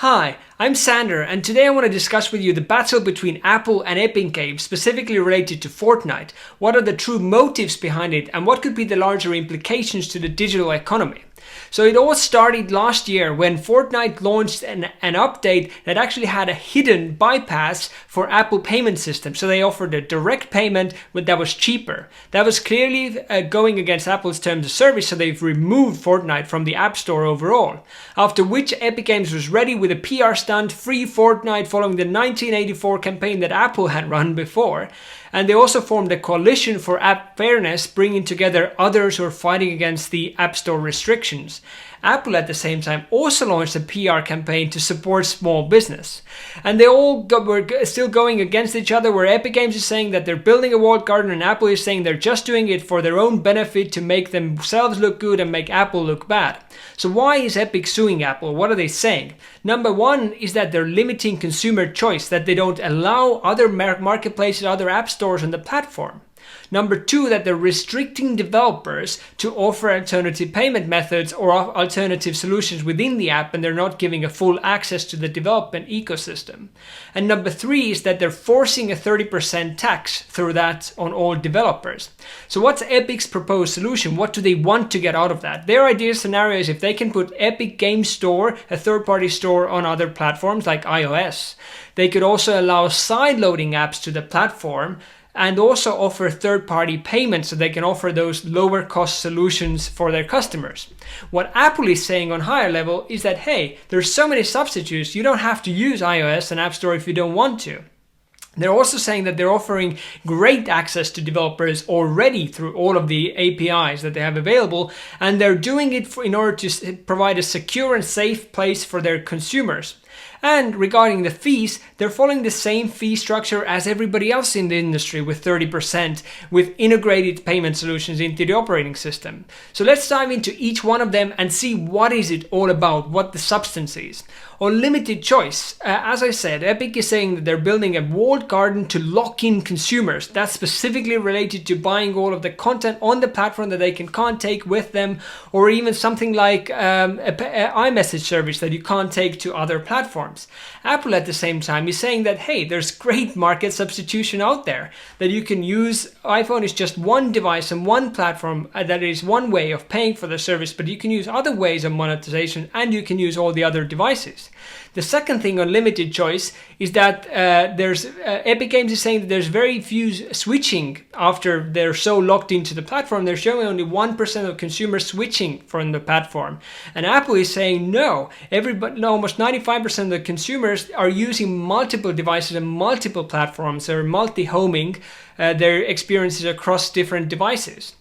Hi, I'm Sander, and today I want to discuss with you the battle between Apple and Epic Games, specifically related to Fortnite. What are the true motives behind it, and what could be the larger implications to the digital economy? So it all started last year when Fortnite launched an update that actually had a hidden bypass for Apple payment system. So they offered a direct payment that was cheaper. That was clearly going against Apple's terms of service, so they've removed Fortnite from the App Store overall. After which Epic Games was ready with a PR stunt, free Fortnite, following the 1984 campaign that Apple had run before. And they also formed a coalition for app fairness, bringing together others who are fighting against the App Store restrictions. Apple at the same time also launched a PR campaign to support small business. And they all were still going against each other, where Epic Games is saying that they're building a walled garden and Apple is saying they're just doing it for their own benefit to make themselves look good and make Apple look bad. So why is Epic suing Apple? What are they saying? Number one is that they're limiting consumer choice, that they don't allow other marketplaces, other app stores on the platform. Number two, that they're restricting developers to offer alternative payment methods or alternative solutions within the app, and they're not giving a full access to the development ecosystem. And number three is that they're forcing a 30% tax through that on all developers. So what's Epic's proposed solution? What do they want to get out of that? Their ideal scenario is if they can put Epic Game Store, a third-party store, on other platforms like iOS. They could also allow side-loading apps to the platform, and also offer third-party payments so they can offer those lower-cost solutions for their customers. What Apple is saying on higher level is that, hey, there's so many substitutes, you don't have to use iOS and App Store if you don't want to. They're also saying that they're offering great access to developers already through all of the APIs that they have available, and they're doing it in order to provide a secure and safe place for their consumers. And regarding the fees, they're following the same fee structure as everybody else in the industry, with 30%, with integrated payment solutions into the operating system. So let's dive into each one of them and see what is it all about, what the substance is. On limited choice, as I said, Epic is saying that they're building a walled garden to lock in consumers. That's specifically related to buying all of the content on the platform that they can't take with them, or even something like an iMessage service that you can't take to other platforms. Apple at the same time is saying that, hey, there's great market substitution out there, that you can use. iPhone is just one device and one platform, that is one way of paying for the service, but you can use other ways of monetization and you can use all the other devices. The second thing on limited choice is that Epic Games is saying that there's very few switching after they're so locked into the platform. They're showing only 1% of consumers switching from the platform. And Apple is saying no, almost 95% of the consumers are using multiple devices and multiple platforms. They're multi-homing their experiences across different devices.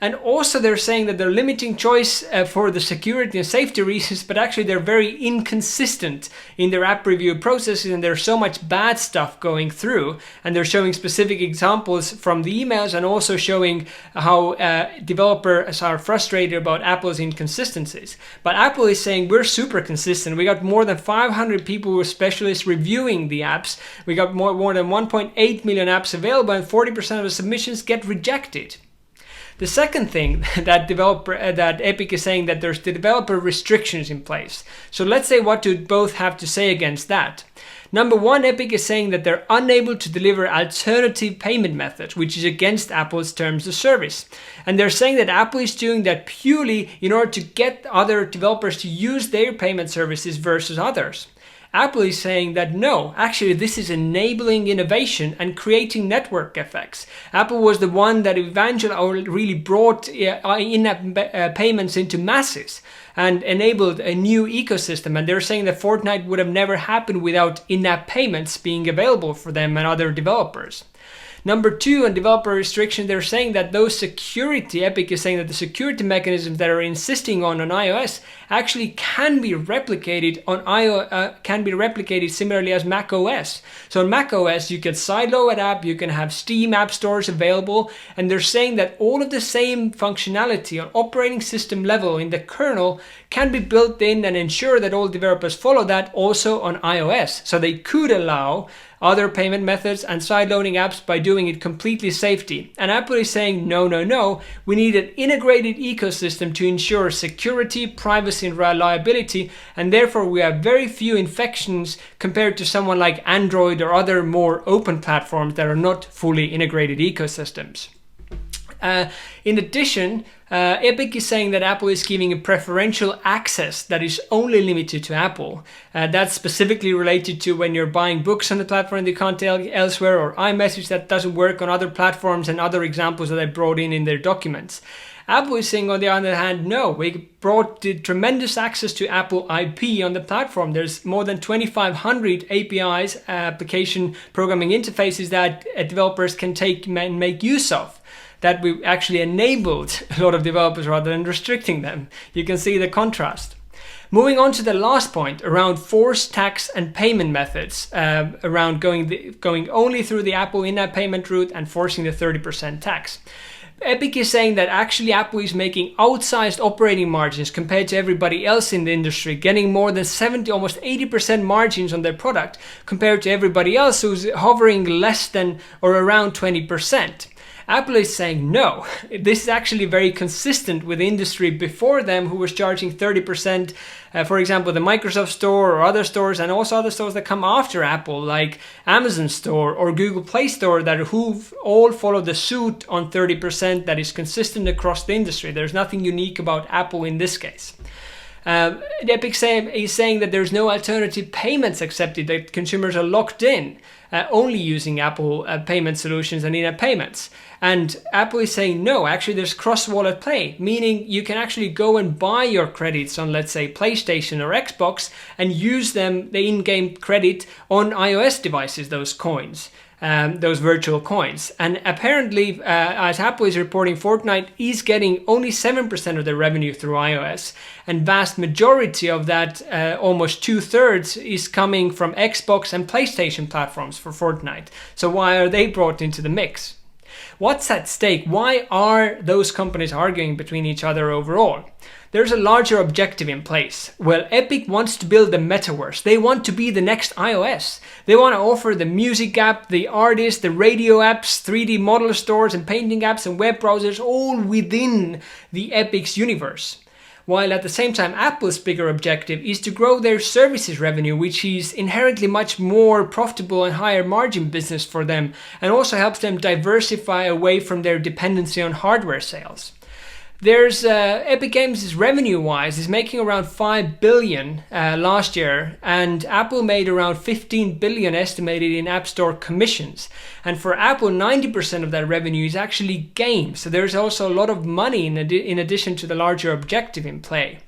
And also they're saying that they're limiting choice for the security and safety reasons, but actually they're very inconsistent in their app review processes, and there's so much bad stuff going through. And they're showing specific examples from the emails, and also showing how developers are frustrated about Apple's inconsistencies. But Apple is saying we're super consistent. We got more than 500 people who are specialists reviewing the apps. We got more than 1.8 million apps available, and 40% of the submissions get rejected. The second thing that Epic is saying, that there's the developer restrictions in place. So let's say what do both have to say against that. Number one, Epic is saying that they're unable to deliver alternative payment methods, which is against Apple's terms of service. And they're saying that Apple is doing that purely in order to get other developers to use their payment services versus others. Apple is saying that no, actually this is enabling innovation and creating network effects. Apple was the one that really brought in-app payments into masses and enabled a new ecosystem. And they're saying that Fortnite would have never happened without in-app payments being available for them and other developers. Number two, on developer restriction, they're saying that Epic is saying that the security mechanisms that are insisting on iOS actually can be replicated similarly as Mac OS. So on Mac OS, you can sideload an app, you can have Steam app stores available, and they're saying that all of the same functionality on operating system level in the kernel can be built in and ensure that all developers follow that also on iOS. So they could allow other payment methods and sideloading apps by doing doing it completely safety. And Apple is saying, no, no, no, we need an integrated ecosystem to ensure security, privacy, and reliability, and therefore we have very few infections compared to someone like Android or other more open platforms that are not fully integrated ecosystems. In addition, Epic is saying that Apple is giving a preferential access that is only limited to Apple. That's specifically related to when you're buying books on the platform that you can't tell elsewhere, or iMessage that doesn't work on other platforms, and other examples that I brought in their documents. Apple is saying, on the other hand, no, we brought the tremendous access to Apple IP on the platform. There's more than 2,500 APIs, application programming interfaces, that developers can take and make use of, that we actually enabled a lot of developers rather than restricting them. You can see the contrast. Moving on to the last point around forced tax and payment methods, around going only through the Apple in-app payment route and forcing the 30% tax. Epic is saying that actually Apple is making outsized operating margins compared to everybody else in the industry, getting more than 70, almost 80% margins on their product compared to everybody else who's hovering less than or around 20%. Apple is saying no. This is actually very consistent with the industry before them, who was charging 30%, for example, the Microsoft Store or other stores, and also other stores that come after Apple, like Amazon Store or Google Play Store, that who've all followed the suit on 30%. That is consistent across the industry. There's nothing unique about Apple in this case. Epic is saying that there's no alternative payments accepted, that consumers are locked in, only using Apple payment solutions and in-app payments. And Apple is saying no, actually there's cross-wallet play, meaning you can actually go and buy your credits on, let's say, PlayStation or Xbox, and use them, the in-game credit, on iOS devices, those coins. Those virtual coins. And apparently, as Apple is reporting, Fortnite is getting only 7% of their revenue through iOS, and vast majority of that, almost 2/3, is coming from Xbox and PlayStation platforms for Fortnite. So why are they brought into the mix? What's at stake? Why are those companies arguing between each other overall? There's a larger objective in place. Well, Epic wants to build the metaverse. They want to be the next iOS. They want to offer the music app, the artist, the radio apps, 3D model stores and painting apps and web browsers, all within the Epic's universe. While at the same time, Apple's bigger objective is to grow their services revenue, which is inherently much more profitable and higher margin business for them, and also helps them diversify away from their dependency on hardware sales. There's Epic Games is revenue-wise is making around $5 billion last year, and Apple made around $15 billion estimated in App Store commissions. And for Apple, 90% of that revenue is actually games. So there's also a lot of money in addition to the larger objective in play.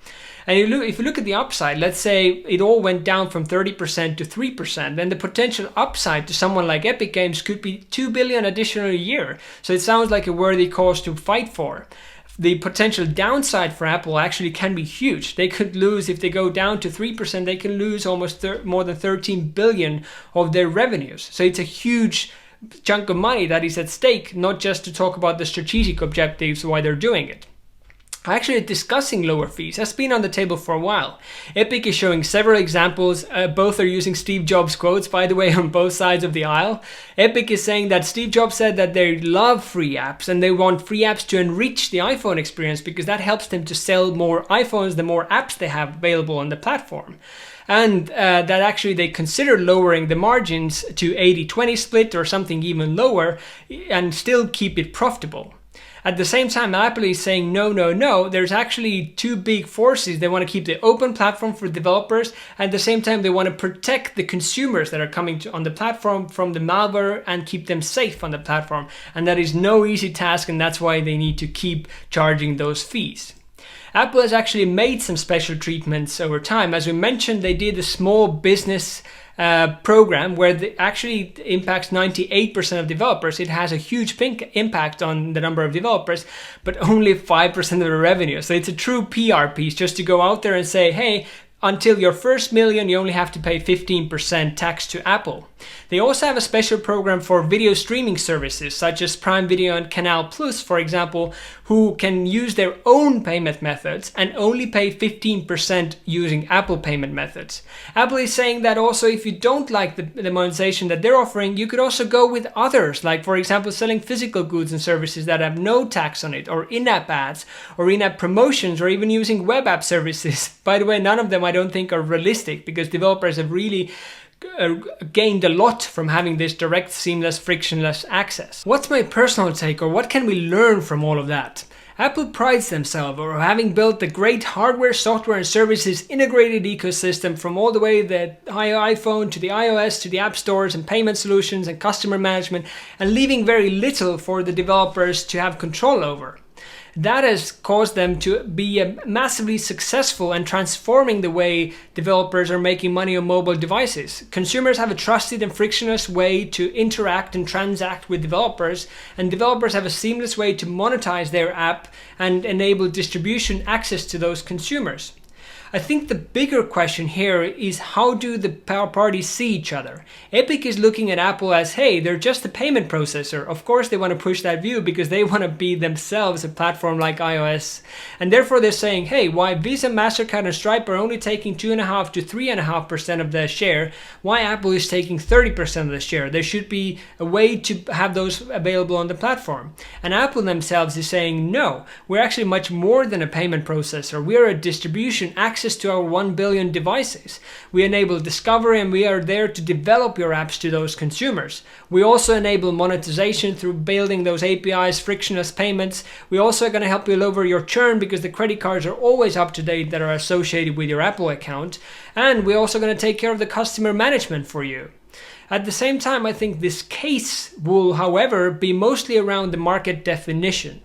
And if you look at the upside, let's say it all went down from 30% to 3%, then the potential upside to someone like Epic Games could be $2 billion additional a year. So it sounds like a worthy cause to fight for. The potential downside for Apple actually can be huge. They could lose, if they go down to 3%, they can lose almost more than 13 billion of their revenues. So it's a huge chunk of money that is at stake, not just to talk about the strategic objectives why they're doing it. Actually, discussing lower fees has been on the table for a while. Epic is showing several examples. Both are using Steve Jobs quotes, by the way, on both sides of the aisle. Epic is saying that Steve Jobs said that they love free apps, and they want free apps to enrich the iPhone experience because that helps them to sell more iPhones the more apps they have available on the platform. And that actually they consider lowering the margins to 80-20 split or something even lower and still keep it profitable. At the same time, Apple is saying no, no, no. There's actually two big forces. They want to keep the open platform for developers. At the same time, they want to protect the consumers that are coming on the platform from the malware and keep them safe on the platform. And that is no easy task, and that's why they need to keep charging those fees. Apple has actually made some special treatments over time. As we mentioned, they did a small business program where it actually impacts 98% of developers. It has a huge impact on the number of developers, but only 5% of the revenue. So it's a true PR piece just to go out there and say, hey, until your first million, you only have to pay 15% tax to Apple. They also have a special program for video streaming services such as Prime Video and Canal Plus, for example, who can use their own payment methods and only pay 15% using Apple payment methods. Apple is saying that also if you don't like the monetization that they're offering, you could also go with others, like for example selling physical goods and services that have no tax on it, or in-app ads, or in-app promotions, or even using web app services. By the way, none of them I don't think are realistic, because developers have really gained a lot from having this direct, seamless, frictionless access. What's my personal take, or what can we learn from all of that? Apple prides themselves on having built the great hardware, software and services integrated ecosystem, from all the way the iPhone to the iOS to the app stores and payment solutions and customer management, and leaving very little for the developers to have control over. That has caused them to be massively successful and transforming the way developers are making money on mobile devices. Consumers have a trusted and frictionless way to interact and transact with developers, and developers have a seamless way to monetize their app and enable distribution access to those consumers. I think the bigger question here is, how do the parties see each other? Epic is looking at Apple as, hey, they're just a payment processor. Of course they want to push that view because they want to be themselves a platform like iOS. And therefore they're saying, hey, why Visa, MasterCard and Stripe are only taking 2.5 to 3.5% of the share, why Apple is taking 30% of the share? There should be a way to have those available on the platform. And Apple themselves is saying, no, we're actually much more than a payment processor. We are a distribution access to our 1 billion devices. We enable discovery, and we are there to develop your apps to those consumers. We also enable monetization through building those APIs, frictionless payments. We also are going to help you lower your churn because the credit cards are always up to date that are associated with your Apple account. And we're also going to take care of the customer management for you. At the same time, I think this case will, however, be mostly around the market definition.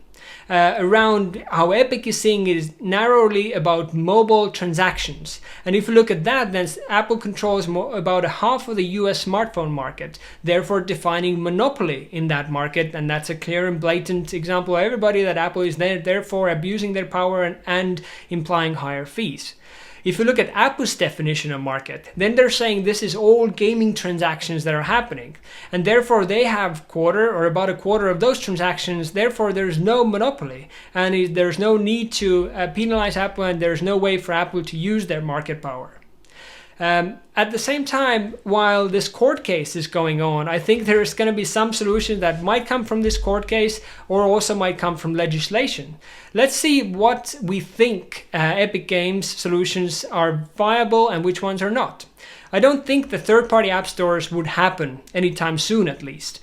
Around how Epic is seeing it is narrowly about mobile transactions. And if you look at that, then Apple controls about a half of the US smartphone market, therefore defining monopoly in that market. And that's a clear and blatant example of everybody that Apple is therefore abusing their power and implying higher fees. If you look at Apple's definition of market, then they're saying this is all gaming transactions that are happening. And therefore they have about a quarter of those transactions. Therefore there's no monopoly, and there's no need to penalize Apple, and there's no way for Apple to use their market power. At the same time, while this court case is going on, I think there is going to be some solution that might come from this court case, or also might come from legislation. Let's see what we think Epic Games solutions are viable and which ones are not. I don't think the third-party app stores would happen anytime soon, at least,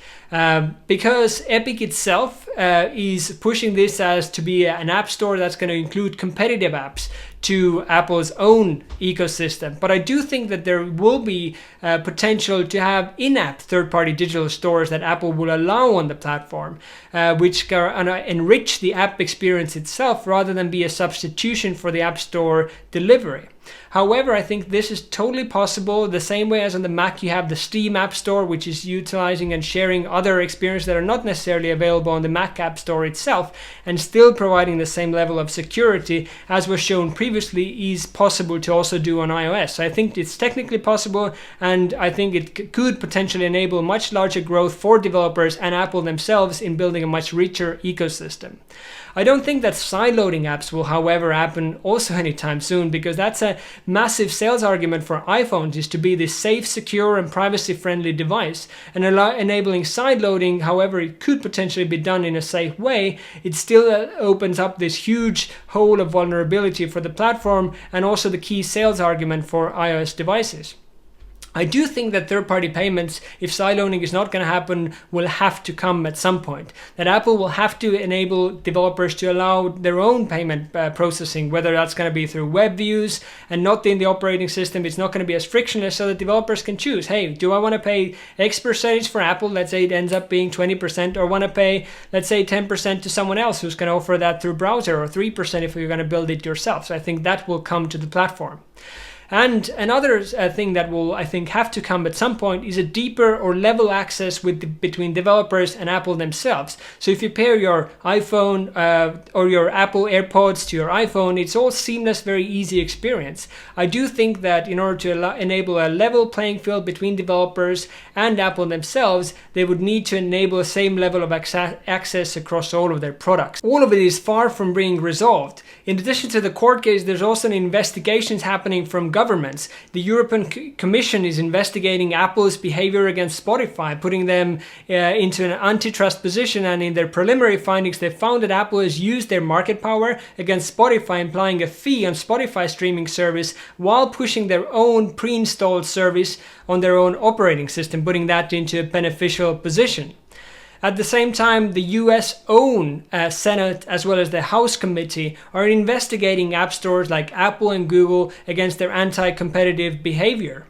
because Epic itself is pushing this as to be an app store that's going to include competitive apps to Apple's own ecosystem. But I do think that there will be potential to have in-app third-party digital stores that Apple will allow on the platform, which can enrich the app experience itself rather than be a substitution for the App Store delivery. However, I think this is totally possible, the same way as on the Mac you have the Steam App Store, which is utilizing and sharing other experiences that are not necessarily available on the Mac App Store itself, and still providing the same level of security as was shown previously is possible to also do on iOS. So I think it's technically possible, and I think it could potentially enable much larger growth for developers and Apple themselves in building a much richer ecosystem. I don't think that sideloading apps will, however, happen also anytime soon, because that's a massive sales argument for iPhones, is to be this safe, secure and privacy-friendly device. And enabling sideloading, however it could potentially be done in a safe way, it still opens up this huge hole of vulnerability for the platform, and also the key sales argument for iOS devices. I do think that third-party payments, if sideloading is not going to happen, will have to come at some point. That Apple will have to enable developers to allow their own payment processing, whether that's going to be through web views and not in the operating system. It's not going to be as frictionless, so that developers can choose, hey, do I want to pay X percentage for Apple, let's say it ends up being 20%, or want to pay, let's say, 10% to someone else who's going to offer that through browser, or 3% if you're going to build it yourself. So I think that will come to the platform. And another thing that will, I think, have to come at some point is a deeper or level access between developers and Apple themselves. So if you pair your iPhone or your Apple AirPods to your iPhone, it's all seamless, very easy experience. I do think that in order to enable a level playing field between developers and Apple themselves, they would need to enable the same level of access across all of their products. All of it is far from being resolved. In addition to the court case, there's also investigations happening from governments. The European Commission is investigating Apple's behavior against Spotify, putting them into an antitrust position, and in their preliminary findings they found that Apple has used their market power against Spotify, implying a fee on Spotify streaming service while pushing their own pre-installed service on their own operating system, putting that into a beneficial position. At the same time, the US own Senate as well as the House Committee are investigating app stores like Apple and Google against their anti-competitive behavior.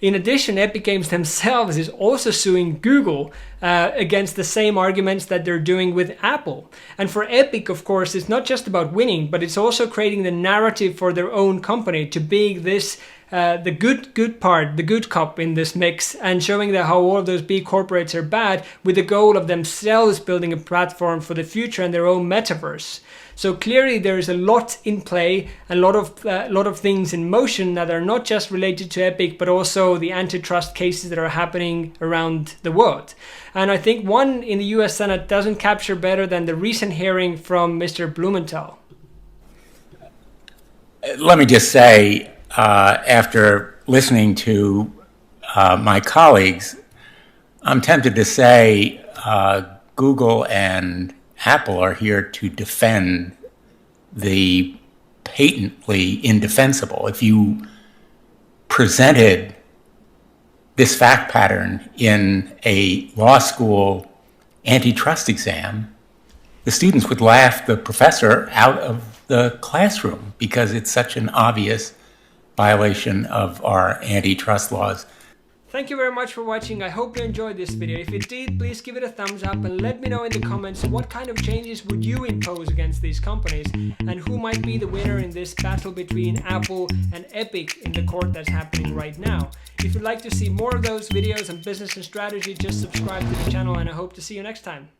In addition, Epic Games themselves is also suing Google against the same arguments that they're doing with Apple. And for Epic, of course, it's not just about winning, but it's also creating the narrative for their own company to be this the good part, the good cop in this mix, and showing that how all of those big corporates are bad, with the goal of themselves building a platform for the future and their own metaverse. So clearly there is a lot in play, a lot of things in motion that are not just related to Epic, but also the antitrust cases that are happening around the world. And I think one in the US Senate doesn't capture better than the recent hearing from Mr. Blumenthal. Let me just say, after listening to my colleagues, I'm tempted to say Google and Apple are here to defend the patently indefensible. If you presented this fact pattern in a law school antitrust exam, the students would laugh the professor out of the classroom because it's such an obvious violation of our antitrust laws. Thank you very much for watching. I hope you enjoyed this video. If you did, please give it a thumbs up and let me know in the comments what kind of changes would you impose against these companies and who might be the winner in this battle between Apple and Epic in the court that's happening right now. If you'd like to see more of those videos on business and strategy, just subscribe to the channel, and I hope to see you next time.